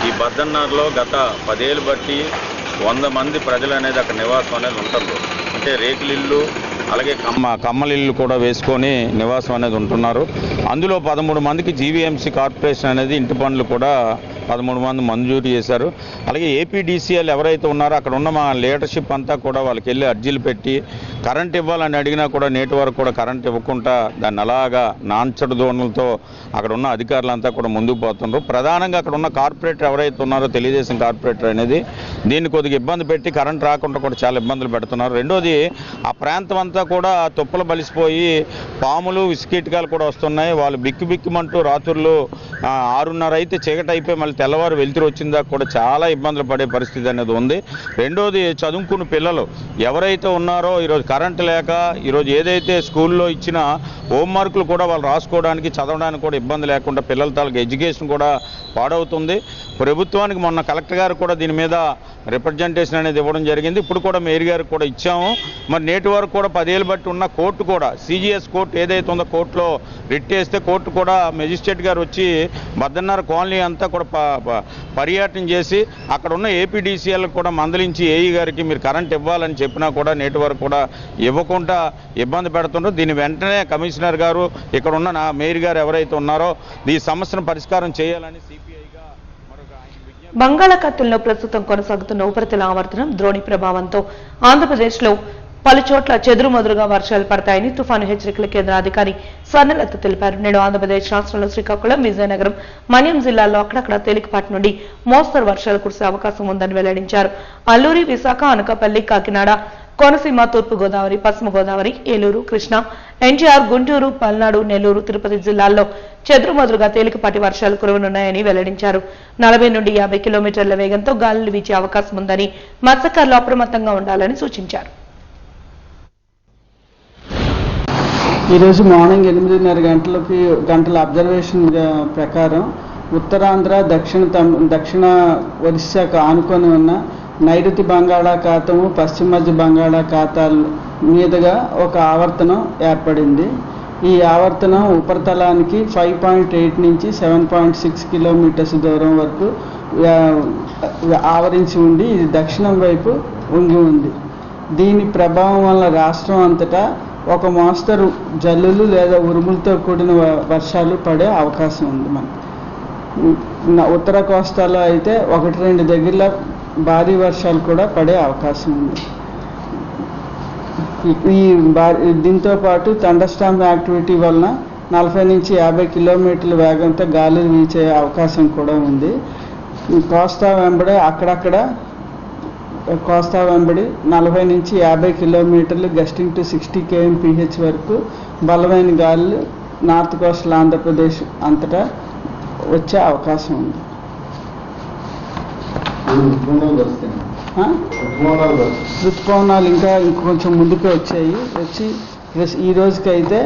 D: ఈ బద్దన్ నగర్లో గత 10 ఏళ్ళు బట్టి 100 మంది ప్రజలు అనేది అక్కడ నివాసం అనేది ఉంటుంది. అంటే రేకులిల్లు, అలాగే కమ్మలిల్లు కూడా వేసుకొని నివాసం అనేది ఉంటున్నారు. అందులో 13 మందికి జీవీఎంసీ కార్పొరేషన్ అనేది ఇంటి పనులు కూడా 13 మంది మంజూరు చేశారు. అలాగే ఏపీడీసీఎల్ ఎవరైతే ఉన్నారో అక్కడ ఉన్న మా లీడర్షిప్ అంతా కూడా వాళ్ళకి వెళ్ళి అర్జీలు పెట్టి కరెంట్ ఇవ్వాలని అడిగినా కూడా నేటి వరకు కూడా కరెంట్ ఇవ్వకుండా దాన్ని అలాగా నాన్చడు ధోరణులతో అక్కడ ఉన్న అధికారులంతా కూడా ముందుకు పోతున్నారు. ప్రధానంగా అక్కడ ఉన్న కార్పొరేటర్ ఎవరైతే ఉన్నారో తెలుగుదేశం కార్పొరేటర్ అనేది దీన్ని కొద్దిగా ఇబ్బంది పెట్టి కరెంట్ రాకుండా కూడా చాలా ఇబ్బందులు పెడుతున్నారు. రెండోది ఆ ప్రాంతం అంతా కూడా తుప్పలు బలిసిపోయి పాములు, ఇసుకీటకాలు కూడా వస్తున్నాయి. వాళ్ళు బిక్కుమంటూ రాత్రులు 6:30 అయితే చీకటి అయిపోయి మళ్ళీ తెల్లవారు వెలుతురు వచ్చిందా కూడా చాలా ఇబ్బందులు పడే పరిస్థితి అనేది ఉంది. రెండోది చదువుకున్న పిల్లలు ఎవరైతే ఉన్నారో ఈరోజు కరెంటు లేక ఈరోజు ఏదైతే స్కూల్లో ఇచ్చిన హోంవర్క్లు కూడా వాళ్ళు రాసుకోవడానికి, చదవడానికి కూడా ఇబ్బంది లేకుండా పిల్లల తాలూకు ఎడ్యుకేషన్ కూడా పాడవుతుంది. ప్రభుత్వానికి మొన్న కలెక్టర్ గారు కూడా దీని మీద రిప్రజెంటేషన్ అనేది ఇవ్వడం జరిగింది. ఇప్పుడు కూడా మేయర్ గారికి కూడా ఇచ్చాము. మరి నేటి వరకు కూడా 10 ఏళ్ళు బట్టి ఉన్న కోర్టు కూడా సిజిఎస్ కోర్టు ఏదైతే ఉందో కోర్టులో రిట్ వేస్తే కోర్టు కూడా మెజిస్ట్రేట్ గారు వచ్చి బద్దన్నర కాలనీ అంతా కూడా పర్యటన చేసి అక్కడ ఉన్న ఏపీడీసీఎల్ కూడా మందలించి ఏఈ గారికి మీరు కరెంట్ ఇవ్వాలని చెప్పినా కూడా నేటి వరకు కూడా ఇవ్వకుండా ఇబ్బంది పెడుతున్నారు. దీన్ని వెంటనే కమిషనర్ గారు, ఇక్కడ ఉన్న మేయర్ గారు ఎవరైతే ఉన్నారో ఈ సమస్యను పరిష్కారం చేయాలని సిపిఐగా
A: బంగాళాఖాతంలో ప్రస్తుతం కొనసాగుతున్న ఉపరితల ఆవర్తనం ద్రోణి ప్రభావంతో ఆంధ్రప్రదేశ్లో పలుచోట్ల చెదురుమదురుగా వర్షాలు పడతాయని తుఫాను హెచ్చరికల కేంద్ర అధికారి స్వర్ణలత తెలిపారు. నేడు ఆంధ్రప్రదేశ్ రాష్ట్రంలో శ్రీకాకుళం, విజయనగరం, మన్యం జిల్లాల్లో అక్కడక్కడ తేలికపాటి నుండి మోస్తరు వర్షాలు కురిసే అవకాశం ఉందని వెల్లడించారు. అల్లూరి, విశాఖ, అనకాపల్లి, కాకినాడ, కోనసీమ, తూర్పు గోదావరి, పశ్చిమ గోదావరి, ఏలూరు, కృష్ణా, ఎన్టీఆర్, గుంటూరు, పల్నాడు, నెల్లూరు, తిరుపతి జిల్లాల్లో చెదురుమదురుగా తేలికపాటి వర్షాలు కురవనున్నాయని వెల్లడించారు. 40 నుండి 50 కిలోమీటర్ల వేగంతో గాలులు వీచే అవకాశం ఉందని మత్స్యకారులు అప్రమత్తంగా ఉండాలని సూచించారు.
J: ఈరోజు మార్నింగ్ 8:30 గంటల అబ్జర్వేషన్ ప్రకారం ఉత్తరాంధ్ర, దక్షిణ ఒరిస్సాకు ఆనుకొని ఉన్న నైరుతి బంగాళాఖాతము, పశ్చిమ మధ్య బంగాళాఖాతాల మీదుగా ఒక ఆవర్తనం ఏర్పడింది. ఈ ఆవర్తనం ఉపరితలానికి 5.8 నుంచి 7.6 కిలోమీటర్స్ దూరం వరకు ఆవరించి ఉండి ఇది దక్షిణం వైపు వంగి ఉంది. దీని ప్రభావం వల్ల రాష్ట్రం అంతటా ఒక మోస్తరు జల్లులు లేదా ఉరుములతో కూడిన వర్షాలు పడే అవకాశం ఉంది. ఉత్తర కోస్తాలో అయితే 1-2 దగ్గరలో భారీ వర్షాలు కూడా పడే అవకాశం ఉంది. దీంతో పాటు థండర్స్టార్మ్ యాక్టివిటీ వలన 40 నుంచి 50 కిలోమీటర్ల వేగంతో గాలులు వీచే అవకాశం కూడా ఉంది. కోస్తా వెంబడి అక్కడక్కడ 40 నుంచి 50 కిలోమీటర్లు గస్టింగ్ టు 60 kmph వరకు బలమైన గాలులు నార్త్ కోస్టల్ ఆంధ్రప్రదేశ్ అంతటా వచ్చే అవకాశం ఉంది. ఋతుపవనాలు ఇంకా కొంచెం ముందుకు వచ్చి ఈ రోజుకైతే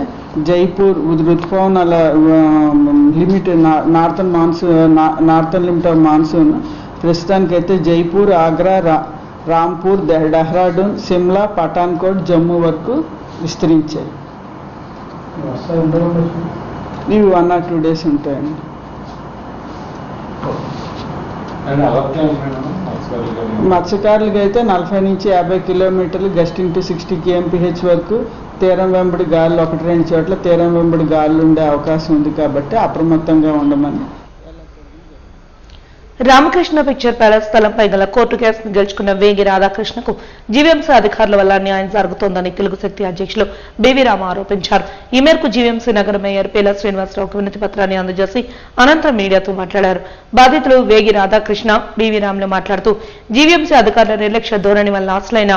J: జైపూర్ ఋతుపవనాల limit northern limit of monsoon ప్రస్తుతానికైతే జైపూర్, ఆగ్రా, రాంపూర్, డెహ్రాడూన్, సిమ్లా, పఠాన్కోట్, జమ్మూ వరకు విస్తరించాయి. ఇవి 1 or 2 days ఉంటాయండి. మత్స్యకారులకి అయితే 40 నుంచి 50 కిలోమీటర్లు గస్టింగ్ టు 60 kmph వరకు తీరం వెంబడి గాలులు 1-2 చోట్ల తీరం వెంబడి గాలులు ఉండే అవకాశం ఉంది కాబట్టి అప్రమత్తంగా ఉండమని.
A: రామకృష్ణ పిక్చర్ ప్యాలెస్ స్థలంపై గల కోర్టు కేసును గెలుచుకున్న వేగి రాధాకృష్ణకు జీవీఎంసీ అధికారుల వల్ల న్యాయం జరుగుతోందని తెలుగు శక్తి అధ్యక్షులు బీవీ రామ ఆరోపించారు. ఈ మేరకు జీవీఎంసీ నగర మేయర్ పేల శ్రీనివాసరావుకు వినతి పత్రాన్ని అందజేసి అనంతరం మీడియాతో మాట్లాడారు. బాధితులు వేగి రాధాకృష్ణ, బీవీ రాములు మాట్లాడుతూ జీవీఎంసీ అధికారుల నిర్లక్ష్య ధోరణి వల్ల అసలైన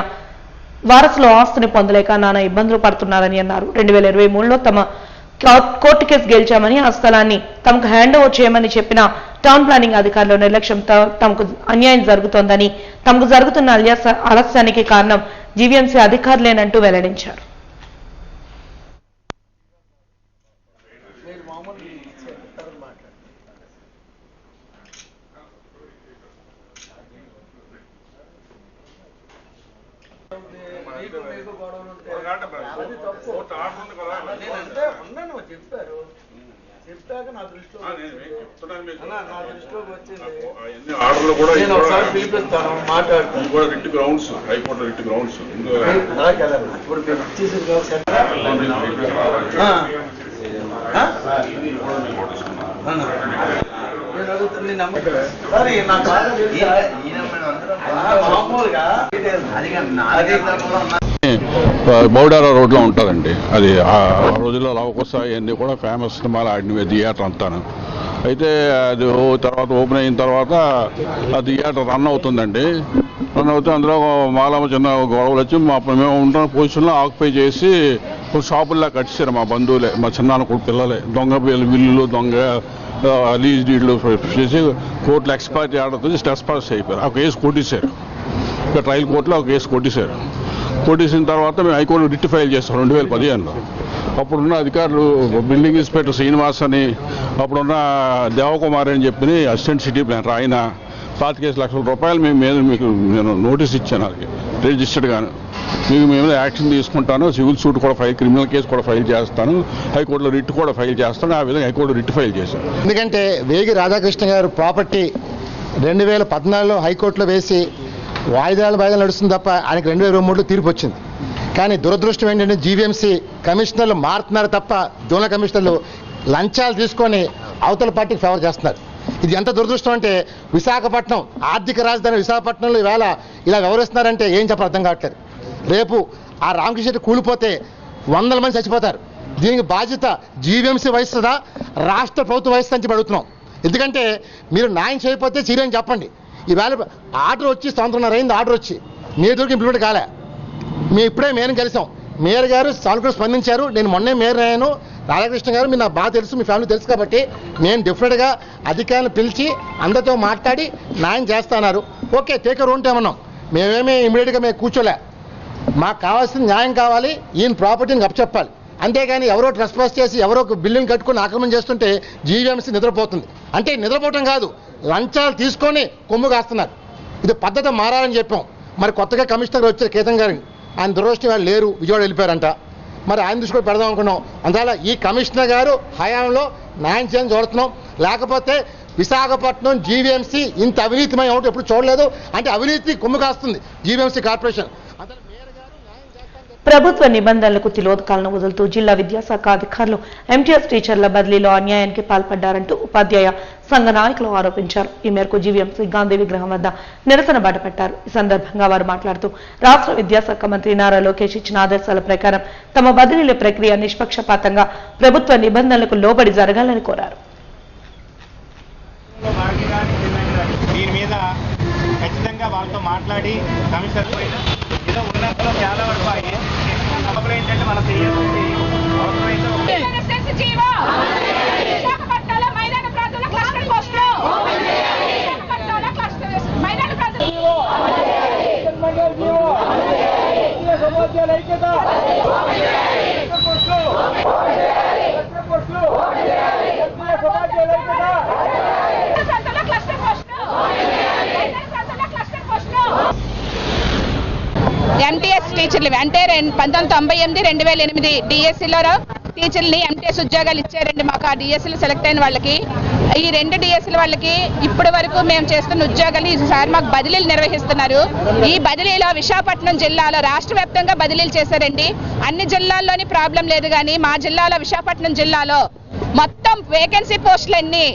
A: వారసులు ఆస్తిని పొందలేక నానా ఇబ్బందులు పడుతున్నారని అన్నారు. 2023లో తమ కోర్టు కేసు గెలిచామని ఆ స్థలాన్ని తమకు హ్యాండ్ ఓవర్ చేయమని చెప్పిన టౌన్ ప్లానింగ్ అధికారుల నిర్లక్ష్యంతో తమకు అన్యాయం జరుగుతోందని, తమకు జరుగుతున్న ఆలస్యానికి కారణం జీవీఎంసీ అధికారులేనంటూ వెల్లడించారు.
K: ఆర్డర్లు కూడా పిలిపిస్తాను, మాట్లాడుతాను కూడా writ grounds, high court writ grounds బౌడారా రోడ్లో ఉంటుందండి. అది ఆ రోజుల్లో లవకుశ ఇవన్నీ కూడా ఫేమస్ సినిమాలు ఆడినవి థియేటర్ అంతాను. అయితే అది తర్వాత ఓపెన్ అయిన తర్వాత ఆ థియేటర్ రన్ అవుతుందండి. రన్ అవుతే అందులో మాలమ్మ చిన్న గొడవలు వచ్చి మేము ఉంటున్న పొజిషన్లో ఆక్యుపై చేసి షాపుల్లా కట్టించారు మా బంధువులే, మా చిన్నాన్న కూడా పిల్లలే. దొంగ బిల్లులు, దొంగ లీజ్ డీడ్లు చేసి కోర్టులో ఎక్స్పైరీ ఆర్డర్తో ట్రెస్పాస్ అయిపోయారు. ఆ కేసు కొట్టేశారు. ఇక ట్రయల్ కోర్టులో ఒక కేసు కొట్టేశారు. కొట్టేసిన తర్వాత మేము హైకోర్టు రిట్ ఫైల్ చేస్తాం 2015లో. అప్పుడున్న అధికారులు బిల్డింగ్ ఇన్స్పెక్టర్ శ్రీనివాస్ అని, అప్పుడున్న దేవకుమార్ అని చెప్పి అసిస్టెంట్ సిటీ ప్లానర్, ఆయన 25 లక్షల రూపాయలు మీకు నేను నోటీస్ ఇచ్చాను, అది రిజిస్టర్డ్గాను. మేము యాక్షన్ తీసుకుంటాను, సివిల్ సూట్ కూడా క్రిమినల్ కేసు కూడా ఫైల్ చేస్తాను, హైకోర్టులో రిట్ కూడా ఫైల్ చేస్తాను. ఆ విధంగా హైకోర్టు రిట్ ఫైల్ చేశాను.
H: ఎందుకంటే వేగి రాధాకృష్ణ గారు ప్రాపర్టీ 2014లో హైకోర్టులో వేసి వాయిదాలు నడుస్తుంది తప్ప ఆయనకు 2023లో తీర్పు వచ్చింది. కానీ దురదృష్టం ఏంటంటే జీవీఎంసీ కమిషనర్లు మారుతున్నారు తప్ప జోనల్ కమిషనర్లు లంచాలు తీసుకొని అవతల పార్టీకి ఫేవర్ చేస్తున్నారు. ఇది ఎంత దురదృష్టం అంటే విశాఖపట్నం ఆర్థిక రాజధాని విశాఖపట్నంలో ఈవేళ ఇలా వ్యవహరిస్తున్నారంటే ఏం చెప్పాలి అర్థం కావట్లేదు. రేపు ఆ రామకృష్ణ కూలిపోతే 100 మంది చచ్చిపోతారు. దీనికి బాధ్యత జీవీఎంసీ వహిస్తుందా, రాష్ట్ర ప్రభుత్వం వహిస్తుందని అడుగుతున్నాం. ఎందుకంటే మీరు న్యాయం చేయకపోతే చర్యని చెప్పండి. ఈవేళ ఆర్డర్ వచ్చి 1.5 సంవత్సరం అయింది, ఆర్డర్ వచ్చి నేటికి ఇంప్లిమెంట్ కాలే.
G: మేము ఇప్పుడే మేయర్ని కలిసాం. మేయర్ గారు సానుకూలంగా స్పందించారు. నేను మొన్నే మేయర్ అయ్యాను. రాధాకృష్ణ గారు మీరు నాకు బాగా తెలుసు, మీ ఫ్యామిలీ తెలుసు కాబట్టి నేను డెఫినెట్గా అధికారులను పిలిచి అందరితో మాట్లాడి న్యాయం చేస్తున్నారు. ఓకే, టేక్ ఓన్ టైమన్నాం. మేమేమీ ఇమీడియట్గా మేము కూర్చోలే. మాకు కావాల్సిన న్యాయం కావాలి, ఈయన ప్రాపర్టీని అప్పచెప్పాలి. అంతేగాని ఎవరో ట్రెస్పాస్ చేసి ఎవరో బిల్లుని కట్టుకుని ఆక్రమణ చేస్తుంటే జీవీఎంసీ నిద్రపోతుంది. అంటే నిద్రపోవటం కాదు, లంచాలు తీసుకొని కొమ్ము కాస్తున్నారు. ఇది పద్ధతి మారాలని చెప్పాం. మరి కొత్తగా కమిషనర్ వచ్చారు కేతం గారిని, ఆయన దురదృష్టం వాళ్ళు లేరు, విజయవాడ వెళ్ళిపోయారంట. మరి ఆయన దృష్టి కూడా పెడదాం అనుకున్నాం. అందువల్ల ఈ కమిషనర్ గారు హయాంలో న్యాయం చేయని చూడుతున్నాం. లేకపోతే విశాఖపట్నం జీవీఎంసీ ఇంత అవినీతిమయం ఒకటి ఎప్పుడు చూడలేదు. అంటే అవినీతి కొమ్ము కాస్తుంది జీవీఎంసీ కార్పొరేషన్.
A: ప్రభుత్వ నిబంధనలకు తిలోదకాలను వదులుతూ జిల్లా విద్యాశాఖ అధికారులు ఎంటీఎస్ టీచర్ల బదిలీలో అన్యాయానికి పాల్పడ్డారంటూ ఉపాధ్యాయ సంఘ నాయకులు ఆరోపించారు. ఈ మేరకు జీవీఎంసీ గాంధీ విగ్రహం వద్ద నిరసన బాటపట్టారు. ఈ సందర్భంగా వారు మాట్లాడుతూ రాష్ట్ర విద్యాశాఖ మంత్రి నారా లోకేష్ ఇచ్చిన ఆదేశాల ప్రకారం తమ బదిలీల ప్రక్రియ నిష్పక్షపాతంగా ప్రభుత్వ నిబంధనలకు లోబడి జరగాలని కోరారు.
B: దీని మీద ఖచ్చితంగా వాళ్ళతో మాట్లాడి కమిషనర్ ఏదో ఉన్నంతలో చాలా వరకు సభలు ఏంటంటే మనం చేయాల్సింది అవసరమైతే
L: ఎంటీఎస్ టీచర్లు అంటే 1998-2008 డిఎస్సీలో టీచర్లని ఎంటీఎస్ ఉద్యోగాలు ఇచ్చారండి మాకు. ఆ డిఎస్సీలు సెలెక్ట్ అయిన వాళ్ళకి, ఈ 2 డిఎస్సీల వాళ్ళకి ఇప్పటి వరకు మేము చేస్తున్న ఉద్యోగాలు ఈసారి మాకు బదిలీలు నిర్వహిస్తున్నారు. ఈ బదిలీలో విశాఖపట్నం జిల్లాలో రాష్ట్ర వ్యాప్తంగా బదిలీలు చేశారండి. అన్ని జిల్లాల్లోని ప్రాబ్లం లేదు, కానీ మా జిల్లాలో విశాఖపట్నం జిల్లాలో మొత్తం వేకెన్సీ పోస్టులన్నీ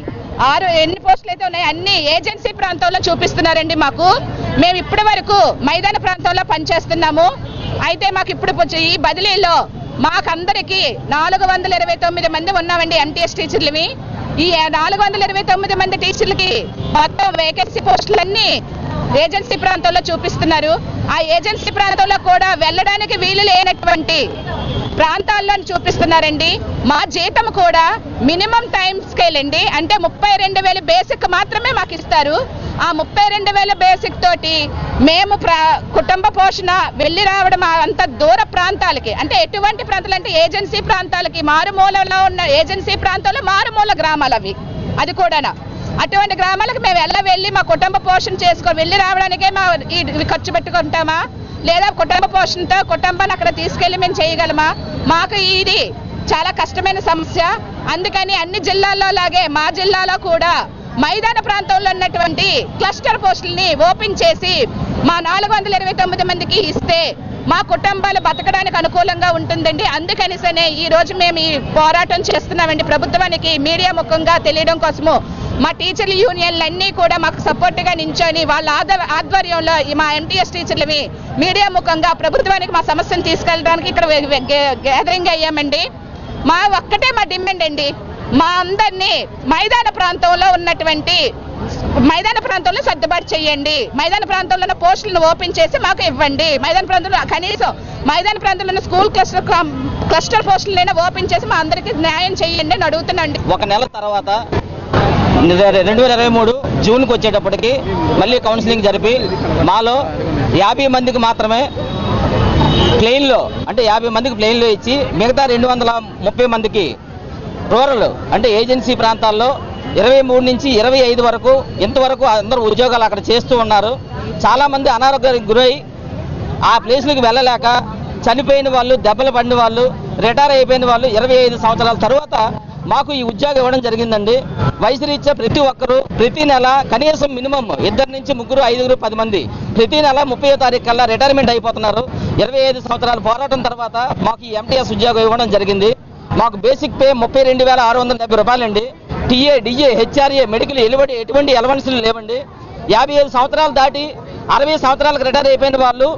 L: ఎన్ని పోస్టులు అయితే ఉన్నాయి అన్ని ఏజెన్సీ ప్రాంతంలో చూపిస్తున్నారండి మాకు. మేము ఇప్పటి వరకు మైదాన ప్రాంతంలో పనిచేస్తున్నాము. అయితే మాకు ఇప్పుడు ఈ బదిలీలో మాకందరికీ 429 మంది ఉన్నామండి ఎంటీఎస్ టీచర్లవి. ఈ 429 మంది టీచర్లకి మొత్తం వేకెన్సీ పోస్టులన్నీ ఏజెన్సీ ప్రాంతంలో చూపిస్తున్నారు. ఆ ఏజెన్సీ ప్రాంతంలో కూడా వెళ్ళడానికి వీలు లేనటువంటి ప్రాంతాల్లో చూపిస్తున్నారండి. మా జీతం కూడా మినిమం టైం స్కేల్ అండి, అంటే 32,000 బేసిక్ మాత్రమే మాకు ఇస్తారు. ఆ 32,000 బేసిక్ తోటి మేము కుటుంబ పోషణ వెళ్ళి రావడం అంత దూర ప్రాంతాలకి, అంటే ఎటువంటి ప్రాంతాలు అంటే ఏజెన్సీ ప్రాంతాలకి, మారుమూలలో ఉన్న ఏజెన్సీ ప్రాంతాల్లో మారుమూల గ్రామాలు అవి, అది కూడా అటువంటి గ్రామాలకు మేము వెళ్ళి మా కుటుంబ పోషణ చేసుకొని వెళ్ళి రావడానికే మా ఇవి ఖర్చు పెట్టుకుంటామా, లేదా కుటుంబ పోషణతో కుటుంబాన్ని అక్కడ తీసుకెళ్లి మేము చేయగలమా? మాకు ఇది చాలా కష్టమైన సమస్య. అందుకని అన్ని జిల్లాల్లో లాగే మా జిల్లాలో కూడా మైదాన ప్రాంతంలో ఉన్నటువంటి క్లస్టర్ పోస్టుల్ని ఓపెన్ చేసి మా 429 మందికి ఇస్తే మా కుటుంబాలు బతకడానికి అనుకూలంగా ఉంటుందండి. అందుకనిసనే ఈ రోజు మేము ఈ పోరాటం చేస్తున్నామండి. ప్రభుత్వానికి మీడియా ముఖంగా తెలియడం కోసము మా టీచర్ల యూనియన్లన్నీ కూడా మాకు సపోర్ట్గా నించొని వాళ్ళ ఆధ్వర్యంలో మా ఎంటీఎస్ టీచర్లవి మీడియా ముఖంగా ప్రభుత్వానికి మా సమస్యను తీసుకెళ్ళడానికి ఇక్కడ గ్యాదరింగ్ అయ్యామండి. మా ఒక్కటే మా డిమాండ్ అండి, మా అందరినీ మైదాన ప్రాంతంలో ఉన్నటువంటి మైదాన ప్రాంతంలో సర్దుబాటు చేయండి. మైదాన ప్రాంతంలో ఉన్న పోస్టులను ఓపెన్ చేసి మాకు ఇవ్వండి. మైదాన ప్రాంతంలో కనీసం మైదాన ప్రాంతంలో ఉన్న స్కూల్ క్లస్టర్ పోస్టులైనా ఓపెన్ చేసి మా అందరికీ న్యాయం చేయండి అని అడుగుతున్నాండి.
I: ఒక నెల తర్వాత 2023 జూన్కి వచ్చేటప్పటికి మళ్ళీ కౌన్సిలింగ్ జరిపి మాలో 50 మందికి మాత్రమే ప్లెయిన్లో, అంటే 50 మందికి ప్లెయిన్లో ఇచ్చి మిగతా 230 మందికి రూరల్ అంటే ఏజెన్సీ ప్రాంతాల్లో 23 నుంచి 25 వరకు ఇంతవరకు అందరూ ఉద్యోగాలు అక్కడ చేస్తూ ఉన్నారు. చాలామంది అనారోగ్యానికి గురై ఆ ప్లేస్లకు వెళ్ళలేక చనిపోయిన వాళ్ళు, దెబ్బలు పడిన వాళ్ళు, రిటైర్ అయిపోయిన వాళ్ళు 25 సంవత్సరాల తర్వాత మాకు ఈ ఉద్యోగం ఇవ్వడం జరిగిందండి. వయసు రీత్యా ప్రతి ఒక్కరూ ప్రతి నెల కనీసం మినిమం 2 నుంచి 3, 5, 10 మంది ప్రతి నెల 30వ తారీఖు కల్లా రిటైర్మెంట్ అయిపోతున్నారు. 25 సంవత్సరాల పోరాటం తర్వాత మాకు ఈ ఎంటీఎస్ ఉద్యోగం ఇవ్వడం జరిగింది. మాకు బేసిక్ పే 32,670 రూపాయలండి. టీఏ, డిఏ, హెచ్ఆర్ఏ, మెడికల్ ఎటువంటి ఎలవెన్స్లు లేవండి. 55 సంవత్సరాలు దాటి 60 సంవత్సరాలకు రిటైర్ అయిపోయిన వాళ్ళు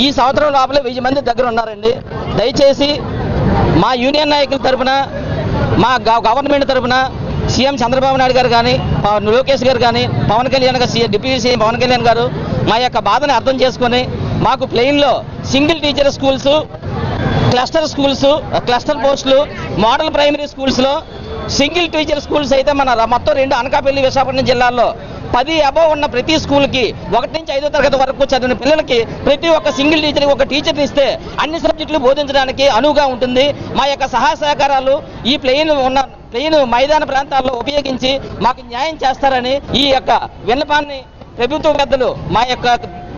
I: ఈ సంవత్సరం లోపల 1000 మంది దగ్గర ఉన్నారండి. దయచేసి మా యూనియన్ నాయకుల తరఫున, మా గవర్నమెంట్ తరఫున సీఎం చంద్రబాబు నాయుడు గారు కానీ, లోకేష్ గారు కానీ, పవన్ కళ్యాణ్ గారు, డిప్యూటీ సీఎం పవన్ కళ్యాణ్ గారు మా యొక్క బాధను అర్థం చేసుకొని మాకు ప్లెయిన్లో single teacher schools, cluster schools, cluster పోస్టులు, మోడల్ ప్రైమరీ స్కూల్స్లో సింగిల్ టీచర్ స్కూల్స్ అయితే మన మొత్తం 2 అనకాపల్లి విశాఖపట్నం జిల్లాల్లో 10 అబోవ్ ఉన్న ప్రతి స్కూల్కి 1 నుంచి 5వ తరగతి వరకు చదివిన పిల్లలకి ప్రతి ఒక్క సింగిల్ టీచర్కి ఒక టీచర్ని ఇస్తే అన్ని సబ్జెక్టులు బోధించడానికి అనువుగా ఉంటుంది. మా యొక్క సహాయ సహకారాలు ఈ ప్లెయిన్ మైదాన ప్రాంతాల్లో ఉపయోగించి మాకు న్యాయం చేస్తారని ఈ యొక్క విన్నపాన్ని ప్రభుత్వ పెద్దలు మా యొక్క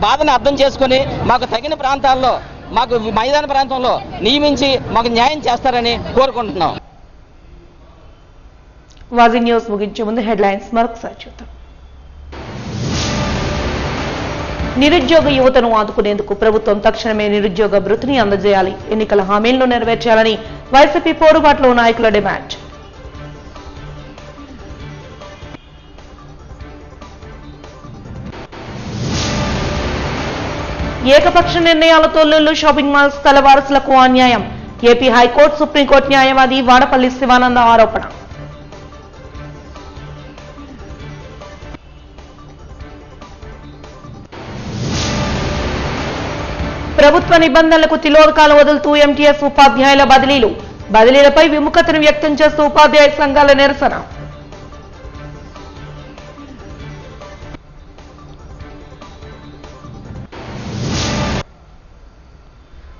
I: బాధను అర్థం చేసుకొని మాకు తగిన ప్రాంతాల్లో మాకు మైదాన ప్రాంతంలో నియమించి మాకు న్యాయం చేస్తారని కోరుకుంటున్నాం.
A: వాజీ న్యూస్ ముగించే ముందు హెడ్లైన్స్ మరొకసారి చూద్దాం. నిరుద్యోగ యువతను ఆదుకునేందుకు ప్రభుత్వం తక్షణమే నిరుద్యోగ భృతిని అందజేయాలి, ఎన్నికల హామీలను నెరవేర్చాలని వైసీపీ పోరుబాటులో నాయకుల డిమాండ్. ఏకపక్ష నిర్ణయాలతో లులు షాపింగ్ మాల్స్ తలవారసులకు అన్యాయం, ఏపీ హైకోర్టు సుప్రీంకోర్టు న్యాయవాది వాడపల్లి శివానంద ఆరోపణ. ప్రభుత్వ నిబంధనలకు తిలోదకాలు వదులుతూ ఎంటీఎస్ ఉపాధ్యాయుల బదిలీలపై విముఖతను వ్యక్తం చేస్తూ ఉపాధ్యాయ సంఘాల నిరసన.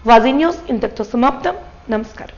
A: వాజీ న్యూస్ ఇంతటితో సమాప్తం. నమస్కారం.